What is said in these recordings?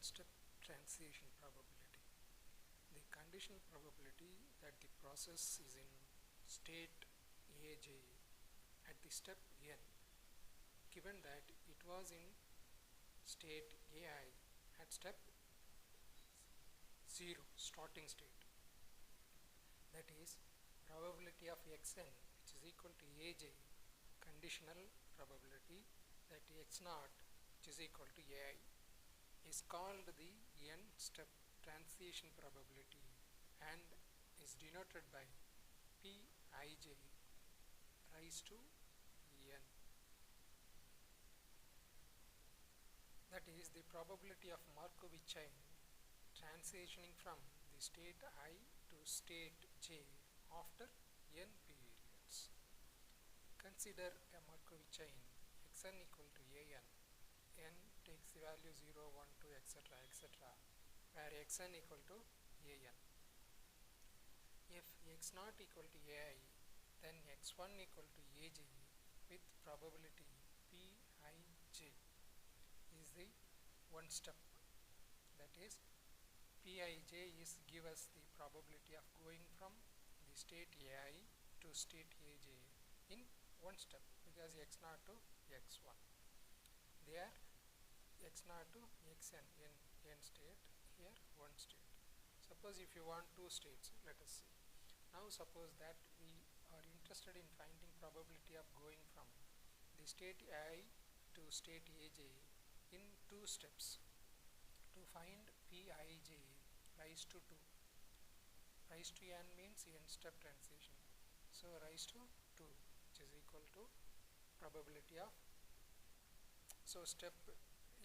step transition probability. The conditional probability that the process is in state Aj at the step n, given that it was in state Ai at step 0, starting state. That is, probability of xn, which is equal to Aj, conditional probability that x0, which is equal to Ai, is called the n step transition probability and is denoted by Pij raised to n. That is the probability of Markovitch chain transitioning from the state I to state j after n periods. Consider a Markovitch chain xn equal to an. N takes the value 0, 1, 2, etc., etc., where xn equal to an. If x0 equal to ai, then x1 equal to aj with probability Pij is the one step. That is, Pij is give us the probability of going from the state ai to state aj in one step, because x0 to x1. There x0 to xn in n state, here one state. Suppose if you want two states, let us see. Now suppose that we are interested in finding probability of going from the state I to state aj in two steps. To find Pij raised to 2. Raised to n means n step transition. So raised to 2, which is equal to probability of, so step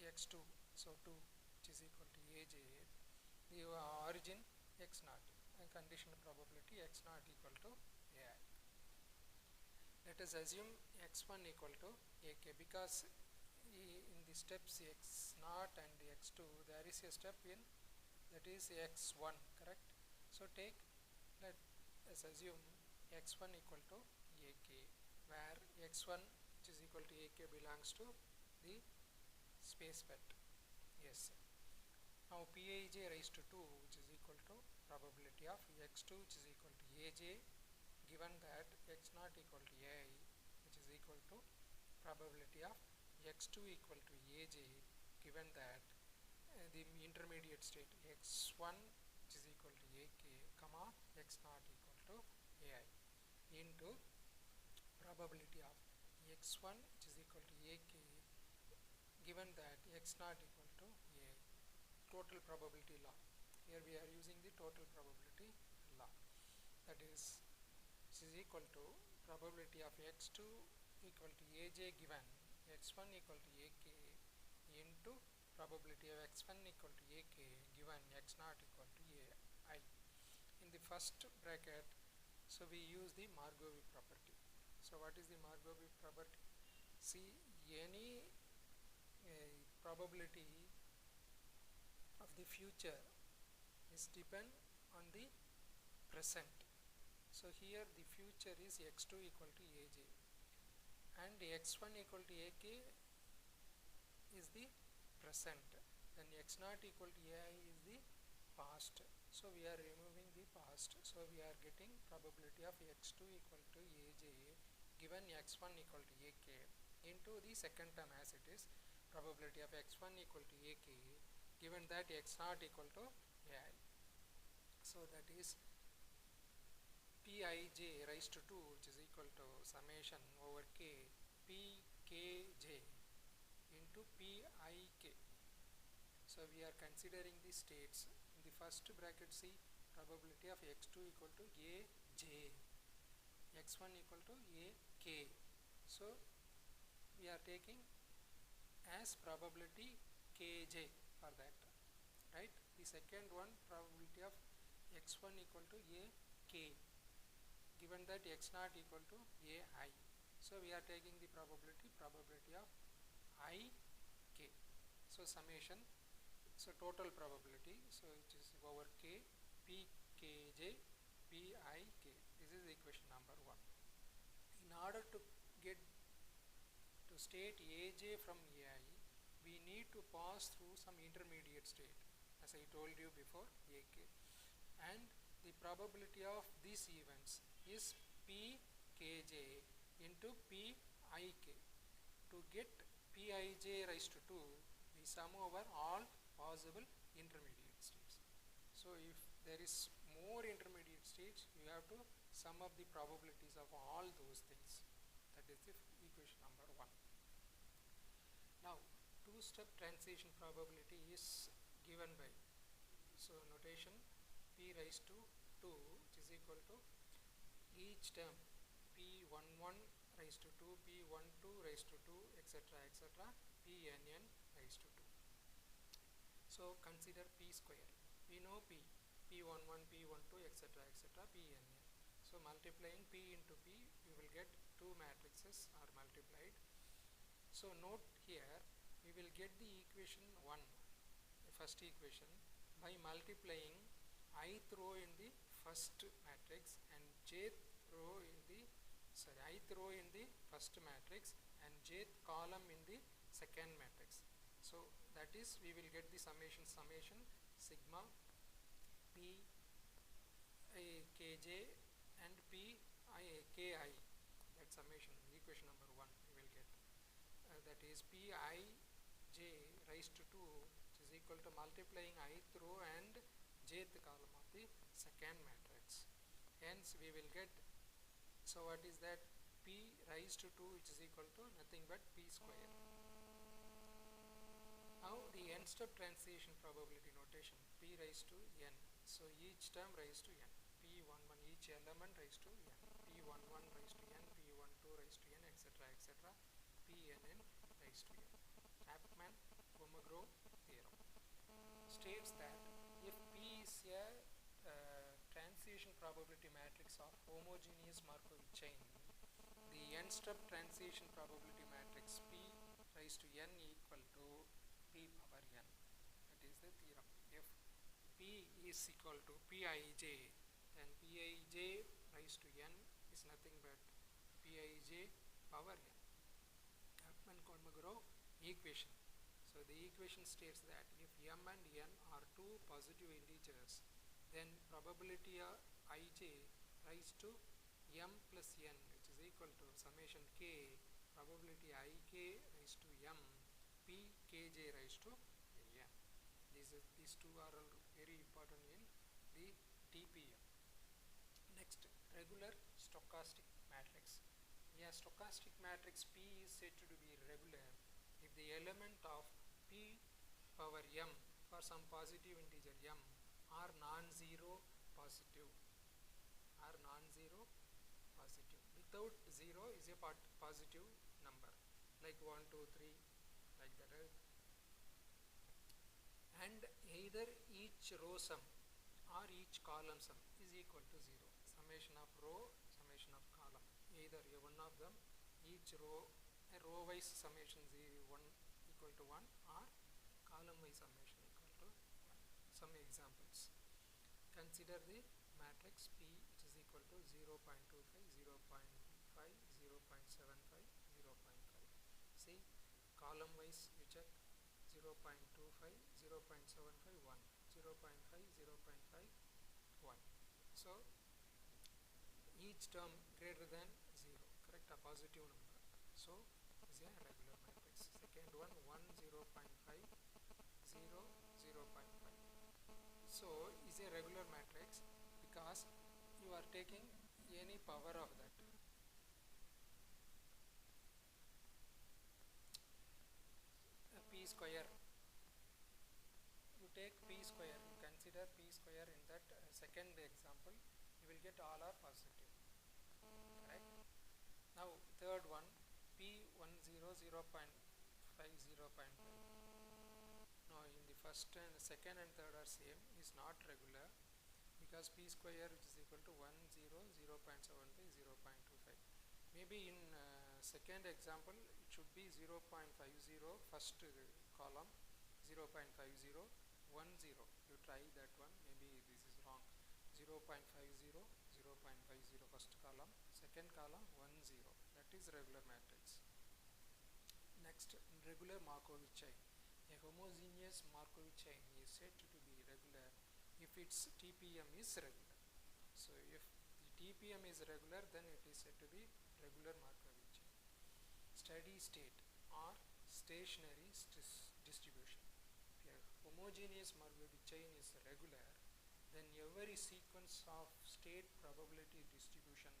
x2, so 2, which is equal to aj, the origin x0, and conditional probability x0 equal to ai. Let us assume x1 equal to ak, because in the steps x0 and x2 there is a step in, that is x1, correct? So let us assume x1 equal to ak, where x1, which is equal to ak, belongs to the space bet. Yes. Now Pij raised to 2, which is equal to probability of x2, which is equal to aj, given that x0 equal to ai, which is equal to probability of x2 equal to aj, given that the intermediate state x1, which is equal to ak, comma x0 equal to ai, into probability of x1, which is equal to ak, given that x0 equal to a, total probability law. Here we are using the total probability law. That is, this is equal to probability of x2 equal to aj given x1 equal to ak into probability of x1 equal to ak given x0 equal to ai. In the first bracket, so we use the Markovitch property. So what is the Markovitch property? See, any probability of the future is depend on the present. So here the future is x2 equal to aj and x1 equal to ak is the present, then x0 equal to ai is the past. So we are removing the past, so we are getting probability of x2 equal to aj given x1 equal to ak into the second term as it is, probability of x1 equal to ak given that x0 equal to ai. So that is Pij raised to 2, which is equal to summation over k pkj into pik. So we are considering the states. In the first bracket, see, probability of x2 equal to aj, x1 equal to ak. So we are taking as probability kj for that, right? The second one, probability of x1 equal to ak, given that x0 equal to ai. So we are taking the probability of ik. So summation, so total probability, so it is over k pkj pik. This is equation number 1. In order to get to state aj from ai, we need to pass through some intermediate state, as I told you before, AK, and the probability of these events is Pkj into Pik. To get Pij raised to 2, we sum over all possible intermediate states. So if there is more intermediate states, you have to sum up the probabilities of all those things. That is the equation number 1. Now, two-step transition probability is given by, so notation, P raised to 2, which is equal to each term P11 raised to 2, P12 raised to 2, etc., etc., Pnn raised to 2. So consider P square. We know P11, P12, etc., etc., Pnn. So multiplying P into P, you will get two matrices are multiplied. So note here, we will get the equation 1, the first equation, by multiplying ith row in the first matrix and jth row in the, ith row in the first matrix and jth column in the second matrix. So that is, we will get the summation sigma P kj and P ki, that summation, equation number 1 we will get. That is Pij raised to 2, which is equal to multiplying ith row and jth column of the second matrix. Hence we will get, so what is that, P raised to 2, which is equal to nothing but P square. Now the n step transition probability notation, P raised to n. So each term raised to n, P11, each element raised to n, P11 raised to n, P12 raised to n, etc., etc., Pnn raised to n. Chapman-Kolmogorov theorem states that if P is a transition probability matrix of homogeneous Markov chain, the n step transition probability matrix P raised to n equal to P power n. That is the theorem. If P is equal to Pij, then Pij raised to n is nothing but Pij power n. Chapman-Kolmogorov equation. So the equation states that if m and n are two positive integers, then probability of ij raised to m plus n, which is equal to summation k, probability ik raised to m, Pkj raised to n. These two are very important in the TPM. Next, regular stochastic matrix. A stochastic matrix P is said to be regular if the element of P power m for some positive integer m are non-zero positive. Without 0 is a positive number, like 1, 2, 3, like that. And either each row sum or each column sum is equal to 0. Summation of row, summation of column, either one of them, each row, a row wise summation 1 equal to 1 or column wise summation equal to 1. Some examples. Consider the matrix P, which is equal to 0 0.25, 0 0.5, 0 0.75, 0 0.5. See, column wise you check 0 0.25, 0 0.75, 1, 0 0.5, 0 0.5, 1. So each term greater than 0, correct, a positive number. So is a regular matrix. Second one, 1, 0 0.5, 0, 0 0.5. So is a regular matrix because you are taking any power of that. P square. You take P square, you consider P square in that second example, you will get all are positive. Right? Now third one, P10, 0 0.5, 0 0.5. Now in the first and second and third are same, is not regular because P square which is equal to 1, 0, 0 0.75, 0 0.25. Maybe in second example it should be 0 0.50 first column, 0 0.50, 1, 0. You try that one, maybe this is wrong. 0 0.50, 0 0.50 first column, second column 1, 0. That is regular matrix. Next, regular Markov chain. A homogeneous Markov chain is said to be regular if its TPM is regular. So if the TPM is regular, then it is said to be regular Markov chain. Steady state or stationary distribution. If a homogeneous Markov chain is regular, then every sequence of state probability distribution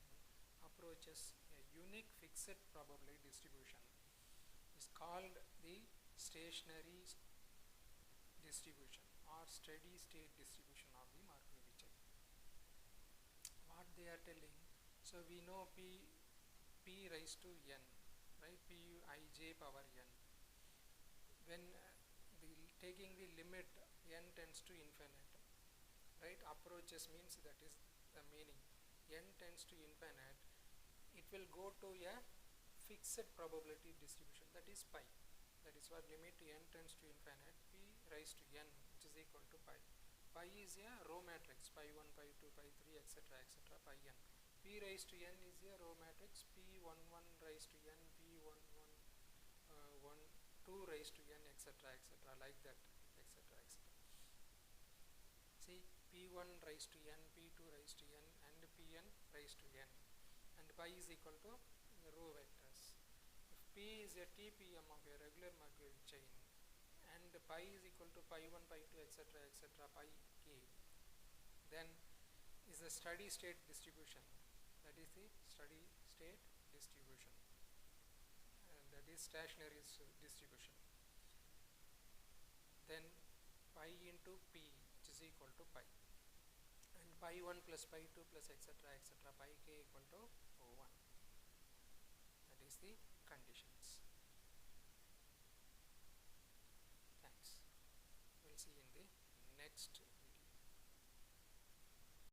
approaches a unique fixed probability distribution is called the stationary distribution or steady state distribution of the Markov chain. What they are telling, so we know p raised to n, right? Pij power n. When taking the limit n tends to infinite, right? Approaches means that is the meaning. N tends to infinite, it will go to a fixed probability distribution, that is pi. That is what limit n tends to infinite, p raised to n, which is equal to pi. Pi is a row matrix, pi 1, pi 2, pi 3, etc., etc., pi n. P raised to n is a row matrix, p11 raised to n, p11 2 raised to n, etc., etc., like that, etc., etc. See, p1 raised to n, p2 raised to n, and pn raised to n, and pi is equal to row vectors. If p is a TPM of a regular Markov chain, and pi is equal to pi 1, pi 2, etc., etc., pi k, then is the steady state distribution. That is the steady state distribution, and that is stationary distribution. Then pi into p, which is equal to pi, and pi 1 plus pi 2 plus etc., etc., pi k equal to 1. That is the conditions. Thanks. We'll see in the next